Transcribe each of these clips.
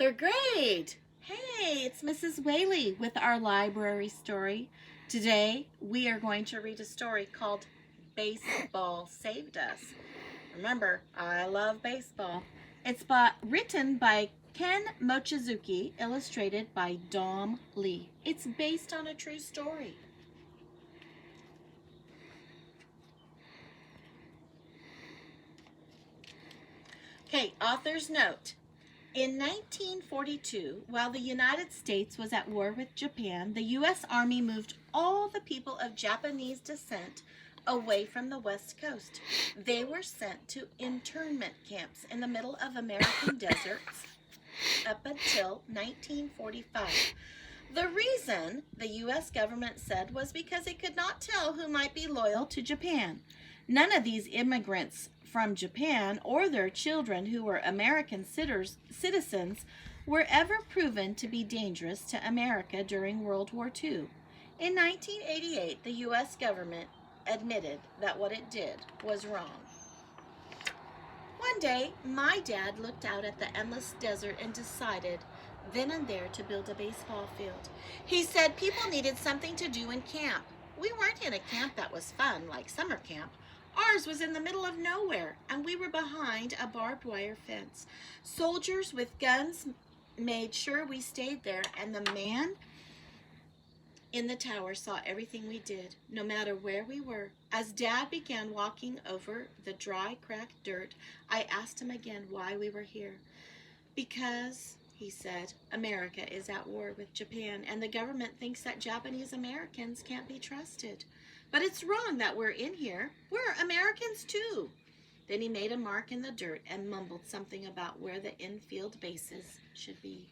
Third grade. Hey, it's Mrs. Whaley with our library story. Today we are going to read a story called Baseball Saved Us. Remember, I love baseball. It's written by Ken Mochizuki, illustrated by Dom Lee. It's based on a true story. Okay, author's note. In 1942, while the United States was at war with Japan, the U.S. Army moved all the people of Japanese descent away from the West Coast. They were sent to internment camps in the middle of American deserts up until 1945. The reason the U.S. government said was because it could not tell who might be loyal to Japan. None of these immigrants from Japan or their children who were American citizens were ever proven to be dangerous to America during World War II. In 1988, the U.S. government admitted that what it did was wrong. One day, my dad looked out at the endless desert and decided then and there to build a baseball field. He said people needed something to do in camp. We weren't in a camp that was fun, like summer camp. Ours was in the middle of nowhere, and we were behind a barbed wire fence. Soldiers with guns made sure we stayed there, and the man in the tower saw everything we did, no matter where we were. As Dad began walking over the dry, cracked dirt, I asked him again why we were here. Because, he said, America is at war with Japan, and the government thinks that Japanese Americans can't be trusted. But it's wrong that we're in here. We're Americans too. Then he made a mark in the dirt and mumbled something about where the infield bases should be.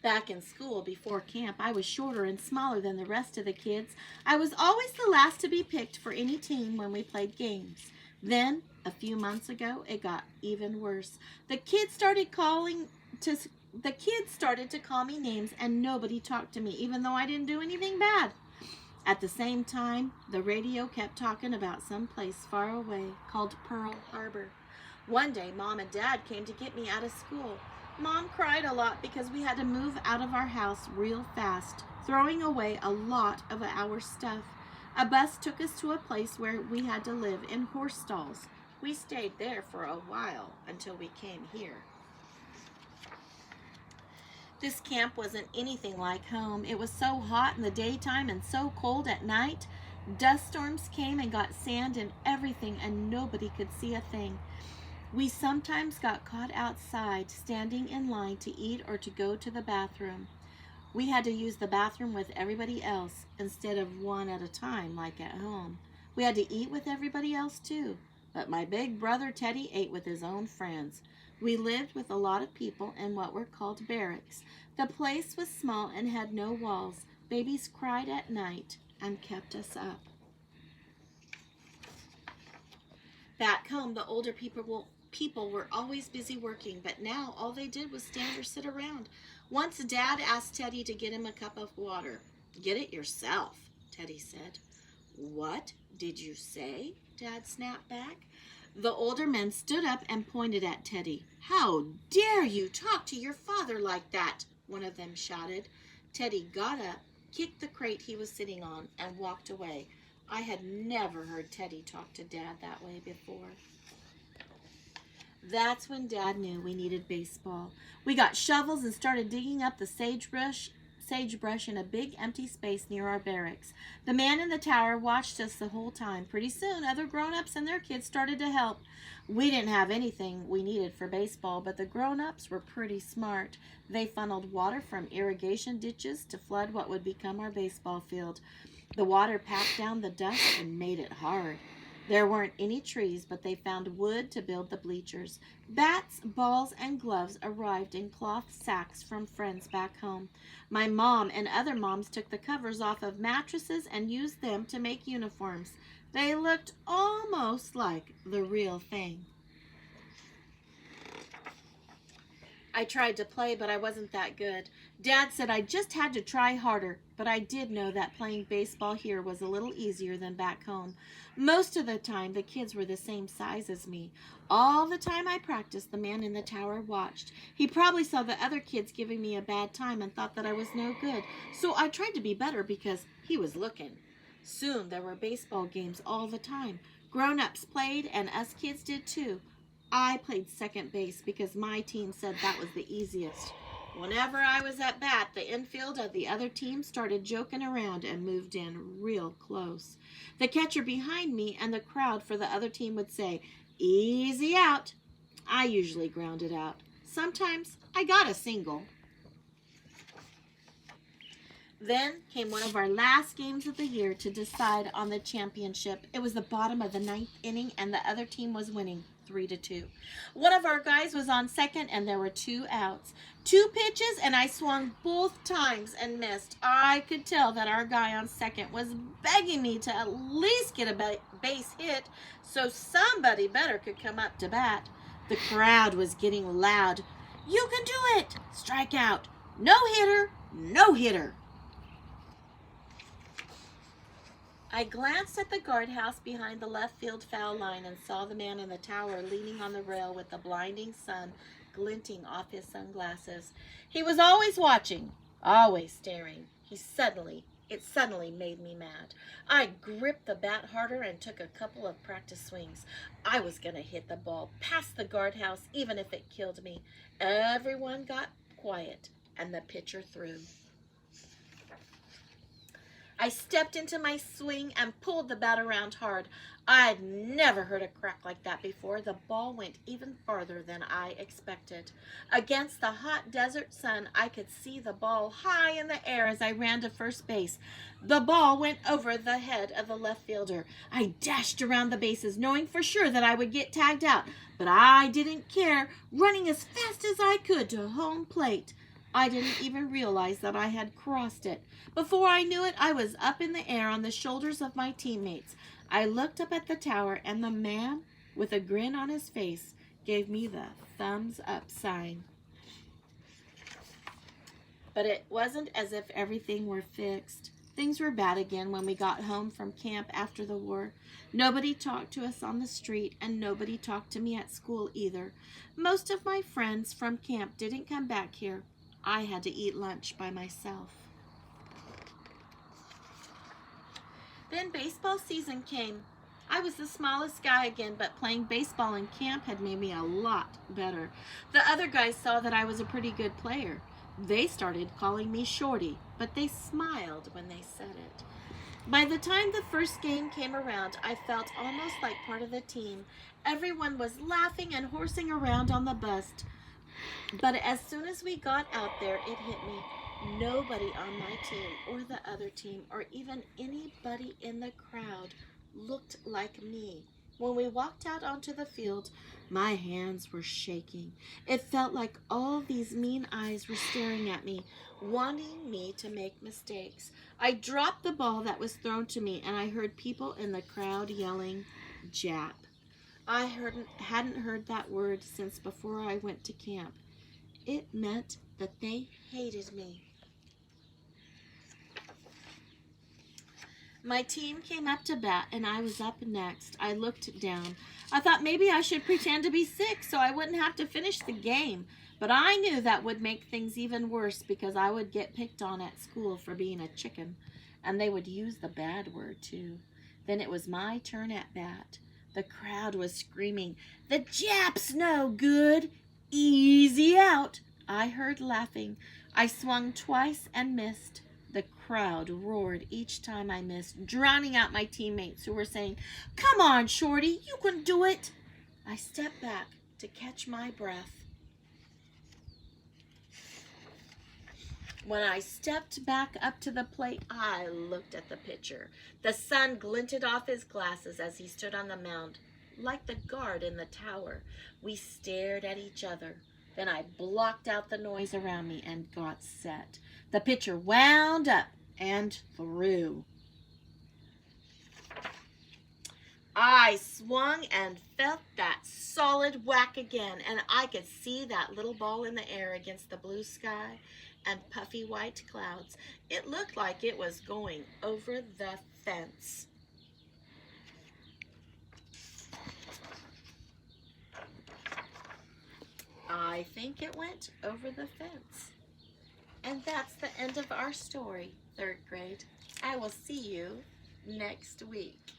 Back in school before camp, I was shorter and smaller than the rest of the kids. I was always the last to be picked for any team when we played games. Then, a few months ago, it got even worse. The kids started to call me names, and nobody talked to me, even though I didn't do anything bad. At the same time, the radio kept talking about some place far away called Pearl Harbor. One day, Mom and Dad came to get me out of school. Mom cried a lot because we had to move out of our house real fast, throwing away a lot of our stuff. A bus took us to a place where we had to live in horse stalls. We stayed there for a while until we came here. This camp wasn't anything like home. It was so hot in the daytime and so cold at night. Dust storms came and got sand in everything, and nobody could see a thing. We sometimes got caught outside, standing in line to eat or to go to the bathroom. We had to use the bathroom with everybody else instead of one at a time like at home. We had to eat with everybody else too, but my big brother Teddy ate with his own friends. We lived with a lot of people in what were called barracks. The place was small and had no walls. Babies cried at night and kept us up. Back home, the older people were always busy working, but now all they did was stand or sit around. Once Dad asked Teddy to get him a cup of water. "Get it yourself," Teddy said. "What did you say?" Dad snapped back. The older men stood up and pointed at Teddy. "How dare you talk to your father like that?" one of them shouted. Teddy got up, kicked the crate he was sitting on, and walked away. I had never heard Teddy talk to Dad that way before. That's when Dad knew we needed baseball. We got shovels and started digging up the sagebrush in a big empty space near our barracks. The man in the tower watched us the whole time. Pretty soon, other grown-ups and their kids started to help. We didn't have anything we needed for baseball, but the grown-ups were pretty smart. They funneled water from irrigation ditches to flood what would become our baseball field. The water packed down the dust and made it hard. There weren't any trees, but they found wood to build the bleachers. Bats, balls, and gloves arrived in cloth sacks from friends back home. My mom and other moms took the covers off of mattresses and used them to make uniforms. They looked almost like the real thing. I tried to play, but I wasn't that good. Dad said I just had to try harder, but I did know that playing baseball here was a little easier than back home. Most of the time, the kids were the same size as me. All the time I practiced, the man in the tower watched. He probably saw the other kids giving me a bad time and thought that I was no good, so I tried to be better because he was looking. Soon there were baseball games all the time. Grown-ups played, and us kids did too. I played second base because my team said that was the easiest. Whenever I was at bat, the infield of the other team started joking around and moved in real close. The catcher behind me and the crowd for the other team would say, "Easy out." I usually grounded out. Sometimes I got a single. Then came one of our last games of the year to decide on the championship. It was the bottom of the ninth inning, and the other team was winning 3-2. One of our guys was on second, and there were 2 outs. 2 pitches, and I swung both times and missed. I could tell that our guy on second was begging me to at least get a base hit so somebody better could come up to bat. The crowd was getting loud. "You can do it! Strike out! No hitter! No hitter!" I glanced at the guardhouse behind the left field foul line and saw the man in the tower leaning on the rail with the blinding sun glinting off his sunglasses. He was always watching, always staring. It suddenly made me mad. I gripped the bat harder and took a couple of practice swings. I was going to hit the ball past the guardhouse even if it killed me. Everyone got quiet and the pitcher threw. I stepped into my swing and pulled the bat around hard. I'd never heard a crack like that before. The ball went even farther than I expected. Against the hot desert sun, I could see the ball high in the air as I ran to first base. The ball went over the head of the left fielder. I dashed around the bases, knowing for sure that I would get tagged out, but I didn't care, running as fast as I could to home plate. I didn't even realize that I had crossed it. Before I knew it, I was up in the air on the shoulders of my teammates. I looked up at the tower, and the man, with a grin on his face, gave me the thumbs up sign. But it wasn't as if everything were fixed. Things were bad again when we got home from camp after the war. Nobody talked to us on the street, and nobody talked to me at school either. Most of my friends from camp didn't come back here. I had to eat lunch by myself. Then baseball season came. I was the smallest guy again, but playing baseball in camp had made me a lot better. The other guys saw that I was a pretty good player. They started calling me Shorty, but they smiled when they said it. By the time the first game came around, I felt almost like part of the team. Everyone was laughing and horsing around on the bus. But as soon as we got out there, it hit me. Nobody on my team or the other team or even anybody in the crowd looked like me. When we walked out onto the field, my hands were shaking. It felt like all these mean eyes were staring at me, wanting me to make mistakes. I dropped the ball that was thrown to me, and I heard people in the crowd yelling, "Jap." I hadn't heard that word since before I went to camp. It meant that they hated me. My team came up to bat, and I was up next. I looked down. I thought maybe I should pretend to be sick so I wouldn't have to finish the game. But I knew that would make things even worse because I would get picked on at school for being a chicken, and they would use the bad word too. Then it was my turn at bat. The crowd was screaming, "The Jap's no good! Easy out!" I heard laughing. I swung twice and missed. The crowd roared each time I missed, drowning out my teammates who were saying, "Come on, Shorty, you can do it." I stepped back to catch my breath. When I stepped back up to the plate, I looked at the pitcher. The sun glinted off his glasses as he stood on the mound, like the guard in the tower. We stared at each other. Then I blocked out the noise around me and got set. The pitcher wound up and threw. I swung and felt that solid whack again, and I could see that little ball in the air against the blue sky and puffy white clouds. It looked like it was going over the fence. I think it went over the fence. And that's the end of our story, third grade. I will see you next week.